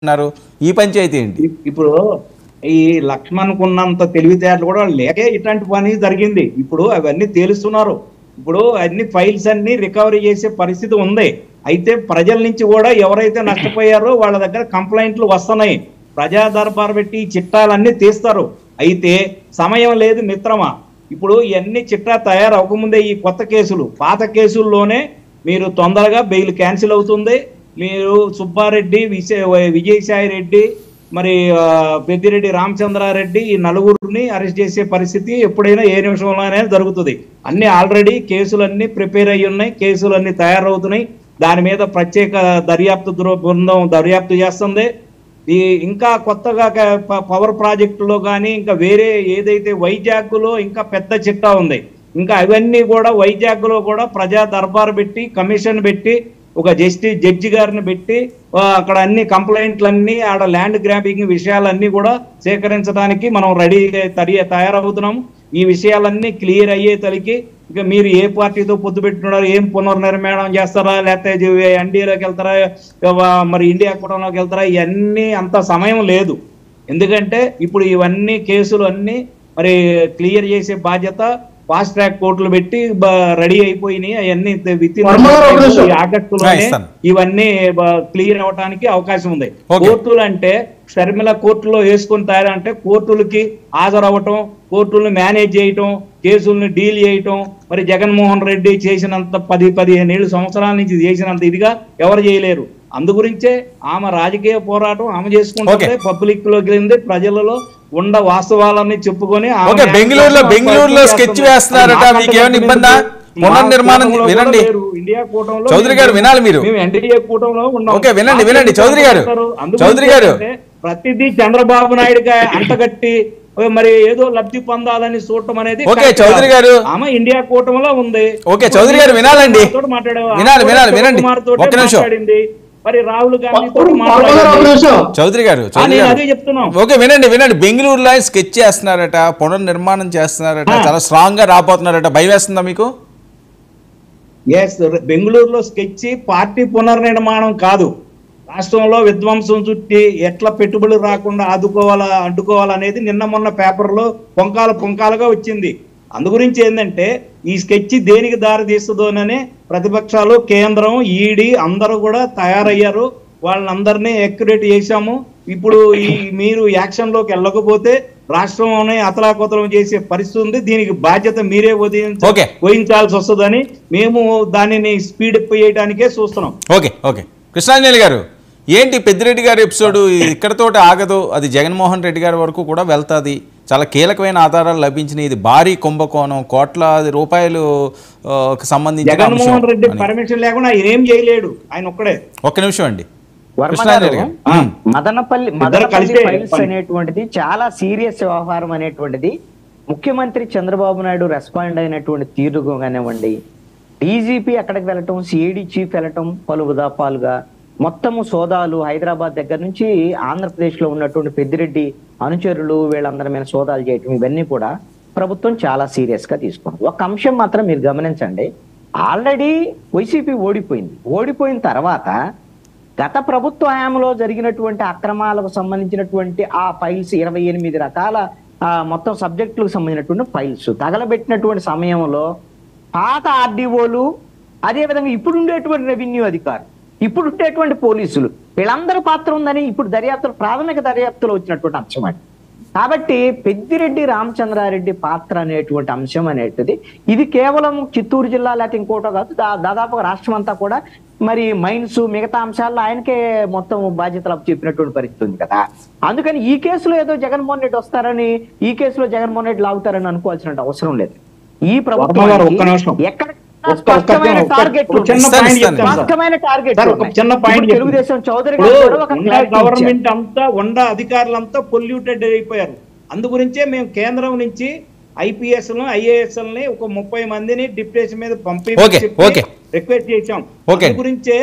అన్నారు ఈ పంచాయతీ ఏంటి? ఇప్పుడు ఈ లక్ష్మణ్కున్నంత తెలివితేటలు కూడా లేకే ఇట్లాంటి పని జరిగింది. ఇప్పుడు అవన్నీ తేలుస్తున్నారు. ఇప్పుడు అన్ని ఫైల్స్ అన్ని రికవరీ చేసే పరిస్థితి ఉంది. అయితే ప్రజల నుంచి కూడా ఎవరైతే నష్టపోయారో వాళ్ళ దగ్గర కంప్లైంట్లు వస్తున్నాయి. ప్రజా దర్బార్ పెట్టి చిట్టాలన్నీ తీస్తారు. అయితే సమయం లేదు మిత్రమా. ఇప్పుడు ఇవన్నీ చిట్టా తయారవకముందే ఈ కొత్త కేసులు, పాత కేసుల్లోనే మీరు తొందరగా బెయిల్ క్యాన్సిల్ అవుతుంది. మీరు సుబ్బారెడ్డి, విజయసాయి రెడ్డి, మరి పెద్దిరెడ్డి రామచంద్రారెడ్డి ఈ నలుగురిని అరెస్ట్ చేసే పరిస్థితి ఎప్పుడైనా ఏ నిమిషంలోనే జరుగుతుంది. అన్ని ఆల్రెడీ కేసులన్నీ ప్రిపేర్ అయ్యి ఉన్నాయి, కేసులన్నీ తయారవుతున్నాయి. దాని మీద ప్రత్యేక దర్యాప్తు బృందం దర్యాప్తు చేస్తుంది. ఈ ఇంకా కొత్తగా పవర్ ప్రాజెక్టులో కానీ ఇంకా వేరే ఏదైతే వైజాగ్లో ఇంకా పెద్ద చిట్టా ఉంది. ఇంకా అవన్నీ కూడా వైజాగ్లో కూడా ప్రజా దర్బార్ పెట్టి కమిషన్ పెట్టి ఒక జడ్జి గారిని పెట్టి అక్కడ అన్ని కంప్లైంట్లన్నీ ఆడ ల్యాండ్ గ్రాబింగ్ విషయాలన్నీ కూడా సేకరించడానికి మనం రెడీ తయారవుతున్నాము. ఈ విషయాలన్నీ క్లియర్ అయ్యే తలికి ఇక మీరు ఏ పార్టీతో పొత్తు పెట్టుకున్నారు, ఏం పునర్నిర్మాణం చేస్తారా, లేకపోతే ఎన్డీఏలోకి వెళ్తారా, మరి ఇండియా కూటమిలోకి వెళ్తారా, ఇవన్నీ అంత సమయం లేదు. ఎందుకంటే ఇప్పుడు ఇవన్నీ కేసులు అన్నీ మరి క్లియర్ చేసే బాధ్యత ఫాస్ట్ ట్రాక్ కోర్టులు పెట్టి రెడీ అయిపోయినాయి. అవన్నీ ఆగస్టులోనే ఇవన్నీ క్లియర్ అవడానికి అవకాశం ఉంది. కోర్టులు అంటే షర్మిల కోర్టులో వేసుకుని తయారంటే కోర్టులకి హాజరవ్వటం, కోర్టులను మేనేజ్ చేయటం, కేసుల్ని డీల్ చేయటం మరి జగన్మోహన్ రెడ్డి చేసినంత 10-15 సంవత్సరాల నుంచి చేసినంత ఇదిగా ఎవరు చేయలేరు. అందుగురించే ఆమె రాజకీయ పోరాటం ఆమె చేసుకుంటే పబ్లిక్ లోకి వెళ్ళింది, ప్రజలలో ఉండ వాస్తవాలన్నీ చెప్పుకొని బెంగళూరులో స్కెచ్ వేస్తున్నారట. మీకేమైనా ఇబ్బందా? పునర్నిర్మాణం వినండి ఇండియా కూటమిలో చౌదరి గారు, వినాలి మీరు. ఎన్డీఏ కూటమిలో ఉన్నాం. వినండి చౌదరి గారు. ప్రతిదీ చంద్రబాబు నాయుడుగా అంటగట్టి మరి ఏదో లబ్ధి పొందాలని చూడటం అనేది చౌదరి గారు ఆమె ఇండియా కూటమిలో ఉంది. చౌదరి గారు వినాలండి, వినండి ఒక్క నిమిషం. మరి రాహుల్ గాంధీ చౌదరి గారు అదే చెప్తున్నాం. వినండి. బెంగళూరులో స్కెచ్ చేస్తున్నారట, పునర్నిర్మాణం చేస్తున్నారట, చాలా స్ట్రాంగ్ గా రాబోతున్నారట. భయం వేస్తుందా మీకు? ఎస్, బెంగళూరులో స్కెచ్ పార్టీ పునర్నిర్మాణం కాదు. రాష్ట్రంలో విధ్వంసం చుట్టి ఎట్లా పెట్టుబడులు రాకుండా అడ్డుకోవాలనేది నిన్న మొన్న పేపర్లో పొంకాలుగా వచ్చింది. అందుగురించి ఏంటంటే ఈ స్కెచ్ దేనికి దారి తీస్తుందోనని ప్రతిపక్షాలు, కేంద్రం, ఈడీ అందరూ కూడా తయారయ్యారు. వాళ్ళందరినీ ఎక్యురేట్ చేశాము. ఇప్పుడు మీరు యాక్షన్ లోకి వెళ్ళకపోతే రాష్ట్రం అతలాకుతలం చేసే పరిస్థితి ఉంది. దీనికి బాధ్యత మీరే వహించాల్సి వస్తుందని మేము దానిని స్పీడప్ చేయడానికే చూస్తున్నాం. ఓకే కృష్ణాంజలి గారు, ఏంటి పెద్దిరెడ్డి గారి ఎపిసోడ్ ఇక్కడతో ఆగదు, అది జగన్మోహన్ రెడ్డి గారి వరకు కూడా వెళ్తుంది. చాలా కీలకమైన ఆధారాలు లభించినాయి. ఇది భారీ కుంభకోణం, కోట్లాది రూపాయలు సంబంధించి జగన్మోహన్ రెడ్డి పర్మిషన్ లేకుండా ఏం చేయలేడు ఆయన ఒక్కడే. ఒక్క నిమిషం అండి. మదనపల్లి ఫైల్స్ అనేటువంటిది చాలా సీరియస్ వ్యవహారం అనేటువంటిది ముఖ్యమంత్రి చంద్రబాబు నాయుడు రెస్పాండ్ అయినటువంటి తీరుగా కానివ్వండి, డీజీపీ అక్కడికి వెళ్ళటం, సిఐడి చీఫ్ వెళ్ళటం, పలు దఫాలుగా మొత్తము సోదాలు హైదరాబాద్ దగ్గర నుంచి ఆంధ్రప్రదేశ్ లో ఉన్నటువంటి పెద్దిరెడ్డి అనుచరులు వీళ్ళందరి మీద సోదాలు చేయటం, ఇవన్నీ కూడా ప్రభుత్వం చాలా సీరియస్ గా తీసుకుంది. ఒక అంశం మాత్రం మీరు గమనించండి, ఆల్రెడీ వైసీపీ ఓడిపోయిన తర్వాత గత ప్రభుత్వ హయాంలో జరిగినటువంటి అక్రమాలకు సంబంధించినటువంటి ఆ ఫైల్స్ 28 రకాల మొత్తం సబ్జెక్టులకు సంబంధించినటువంటి ఫైల్స్ తగలబెట్టినటువంటి సమయంలో పాత ఆర్డీఓలు, అదేవిధంగా ఇప్పుడు ఉండేటువంటి రెవెన్యూ అధికారులు, ఇప్పుడు ఉండేటువంటి పోలీసులు, వీళ్ళందరి పాత్ర ఉందని ఇప్పుడు ప్రాథమిక దర్యాప్తులో వచ్చినటువంటి అంశం అండి. కాబట్టి పెద్దిరెడ్డి రామచంద్రారెడ్డి పాత్ర అనేటువంటి అంశం అనేటిది ఇది కేవలం చిత్తూరు జిల్లా లేకపోతే ఇంకోటో కాదు, దాదాపుగా రాష్ట్రం అంతా కూడా మరి మైన్స్ మిగతా అంశాల్లో ఆయనకే మొత్తం బాధ్యతలు చెప్పినటువంటి పరిస్థితి ఉంది కదా. అందుకని ఈ కేసులో ఏదో జగన్మోహన్ రెడ్డి వస్తారని, ఈ కేసులో జగన్మోహన్ రెడ్డి లాగుతారని అనుకోవాల్సిన అవసరం లేదు. ఈ ప్రభుత్వం ఎక్కడ గవర్నమెంట్ అంతా అధికారులంతా పొల్యూటెడ్ అయిపోయారు. అందుగురించే మేము కేంద్రం నుంచి IPS IAS ఒక 30 మందిని డిప్యూటేషన్ మీద పంపి రిక్వెస్ట్ చేశాం. గురించే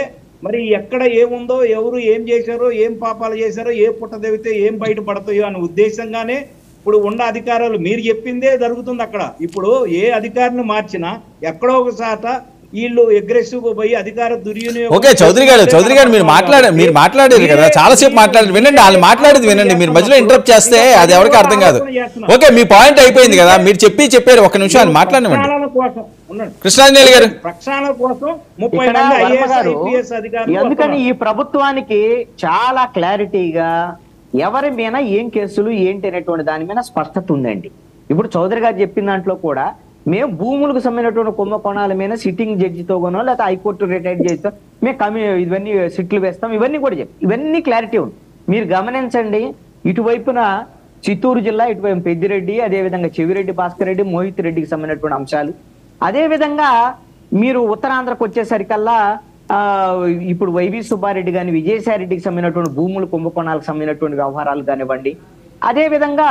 మరి ఎక్కడ ఏముందో, ఎవరు ఏం చేశారో, ఏం పాపాలు చేశారో, ఏ పుట్ట తెగితే ఏం బయటపడతాయో అనే ఉద్దేశంగానే ఇప్పుడు ఉన్న అధికారులు మీరు చెప్పిందే జరుగుతుంది అక్కడ. ఇప్పుడు ఏ అధికారిని మార్చినా ఎక్కడో ఒకసాట వీళ్ళు అగ్రెసివ్ గా పోయి అధికార దుర్వినియోగం. ఓకే చౌదరి గారు మీరు మాట్లాడారు కదా, చాలాసేపు మాట్లాడారు. వినండి, వాళ్ళు మాట్లాడేది వినండి. మీరు మధ్యలో ఇంటరప్ట్ చేస్తే అది ఎవరికి అర్థం కాదు. ఓకే, మీ పాయింట్ అయిపోయింది కదా, మీరు చెప్పారు. ఒక్క నిమిషం ఆయన మాట్లాడనివ్వండి. కృష్ణాంజలి గారు, ప్రక్షాళన కోసం 30 ఇక్కడ మంది వర్మ IAS, గారు, IPS అధికారులు ఎందుకని ఈ ప్రభుత్వానికి చాలా క్లారిటీగా ఎవరి మీద ఏం కేసులు ఏంటి అనేటువంటి దాని మీద స్పష్టత ఉందండి. ఇప్పుడు చౌదరి గారు చెప్పిన దాంట్లో కూడా మేము భూములకు సంబంధించినటువంటి కుంభకోణాల మీద సిట్టింగ్ జడ్జితో కొనో లేకపోతే హైకోర్టు రిటైర్ చేస్తాం, మేము ఇవన్నీ సిట్లు వేస్తాం, ఇవన్నీ కూడా ఇవన్నీ క్లారిటీ ఉంది. మీరు గమనించండి, ఇటువైపున చిత్తూరు జిల్లా, ఇటువైపు పెద్దిరెడ్డి, అదేవిధంగా చెవిరెడ్డి భాస్కర్ రెడ్డి, మోహిత్ రెడ్డికి సంబంధించినటువంటి అంశాలు. అదేవిధంగా మీరు ఉత్తరాంధ్రకు వచ్చేసరికల్లా ఇప్పుడు వైవి సుబ్బారెడ్డి కానీ విజయసాయి రెడ్డికి సంబంధించినటువంటి భూములు కుంభకోణాలకు సంబంధించినటువంటి వ్యవహారాలు కానివ్వండి, అదేవిధంగా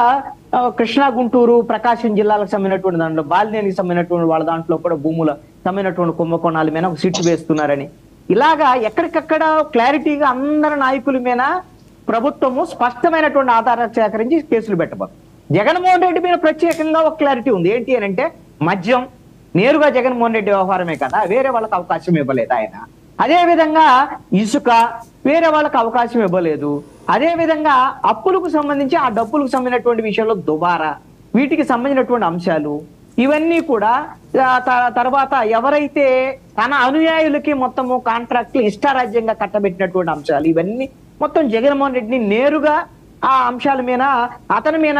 కృష్ణా, గుంటూరు, ప్రకాశం జిల్లాలకు సంబంధించినటువంటి దాంట్లో బాలినేనికి సంబంధించినటువంటి వాళ్ళ దాంట్లో కూడా భూముల సంబంధించినటువంటి కుంభకోణాల మీద ఒక సిట్టు వేస్తున్నారని, ఇలాగా ఎక్కడికక్కడ క్లారిటీగా అందరి నాయకుల మీద ప్రభుత్వము స్పష్టమైనటువంటి ఆధారాలు సేకరించి కేసులు పెట్టబోతుంది. జగన్మోహన్ రెడ్డి మీద ప్రత్యేకంగా ఒక క్లారిటీ ఉంది. ఏంటి అని అంటే మద్యం నేరుగా జగన్మోహన్ రెడ్డి వ్యవహారమే కదా, వేరే వాళ్ళకి అవకాశం ఇవ్వలేదు ఆయన. అదే విధంగా ఇసుక వేరే వాళ్ళకి అవకాశం ఇవ్వలేదు. అదే విధంగా అప్పులకు సంబంధించి ఆ డబ్బులకు సంబంధించినటువంటి విషయంలో దుబారా, వీటికి సంబంధించినటువంటి అంశాలు ఇవన్నీ కూడా తర్వాత ఎవరైతే తన అనుయాయులకి మొత్తము కాంట్రాక్ట్లు ఇష్టారాజ్యంగా కట్టబెట్టినటువంటి అంశాలు, ఇవన్నీ మొత్తం జగన్మోహన్ రెడ్డిని నేరుగా ఆ అంశాల మీద అతని మీద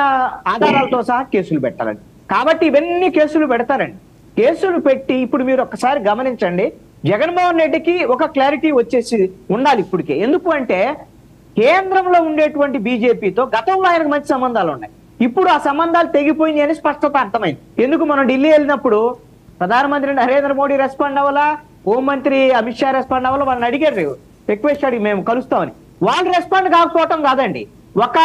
ఆధారాలతో సహా కేసులు పెట్టాలండి. కాబట్టి ఇవన్నీ కేసులు పెడతారండి. కేసులు పెట్టి ఇప్పుడు మీరు ఒక్కసారి గమనించండి, జగన్మోహన్ రెడ్డికి ఒక క్లారిటీ వచ్చేసి ఉండాలి ఇప్పటికే. ఎందుకు అంటే కేంద్రంలో ఉండేటువంటి బీజేపీతో గతంలో ఆయనకు మంచి సంబంధాలు ఉన్నాయి, ఇప్పుడు ఆ సంబంధాలు తెగిపోయినాయి అని స్పష్టత అర్థమైంది. ఎందుకు మనం ఢిల్లీ వెళ్ళినప్పుడు ప్రధానమంత్రి నరేంద్ర మోడీ రెస్పాండ్ అవ్వాలా, హోంమంత్రి అమిత్ షా రెస్పాండ్ అవ్వాలా, వాళ్ళని అడిగారు, రిక్వెస్ట్ అడిగి మేము కలుస్తామని. వాళ్ళు రెస్పాండ్ కాకపోవటం కాదండి, ఒక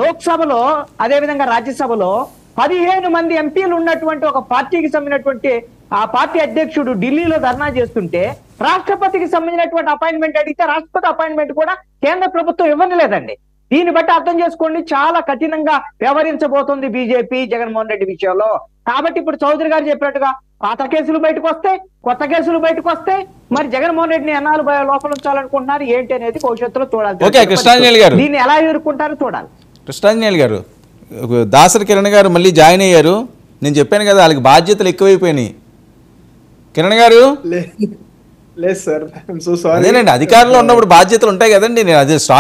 లోక్సభలో అదేవిధంగా రాజ్యసభలో 15 మంది ఎంపీలు ఉన్నటువంటి ఒక పార్టీకి సంబంధించినటువంటి ఆ పార్టీ అధ్యక్షుడు ఢిల్లీలో ధర్నా చేస్తుంటే రాష్ట్రపతికి సంబంధించినటువంటి అపాయింట్మెంట్ అడిగితే రాష్ట్రపతి అపాయింట్మెంట్ కూడా కేంద్ర ప్రభుత్వం ఇవ్వలేదండి. దీన్ని బట్టి అర్థం చేసుకోండి, చాలా కఠినంగా వ్యవహరించబోతుంది బీజేపీ జగన్మోహన్ రెడ్డి విషయంలో. కాబట్టి ఇప్పుడు చౌదరి గారు చెప్పినట్టుగా పాత కేసులు బయటకు వస్తాయి, కొత్త కేసులు బయటకు వస్తాయి. మరి జగన్మోహన్ రెడ్డిని ఎన్నాళ్ళు లోపల ఉంచాలనుకుంటున్నారు ఏంటి అనేది భవిష్యత్తులో చూడాలి. దీన్ని ఎలా ఎదుర్కొంటారో చూడాలి. కృష్ణాంజలి గారు, దాసరి కిరణ్ గారు మళ్ళీ జాయిన్ అయ్యారు. నేను చెప్పాను కదా వాళ్ళకి బాధ్యతలు ఎక్కువైపోయినాయి. కిరణ్ గారు, లేదు సార్, అదేనండి, అధికారంలో ఉన్నప్పుడు బాధ్యతలు ఉంటాయి కదండి. నేను అదే స్టార్ట్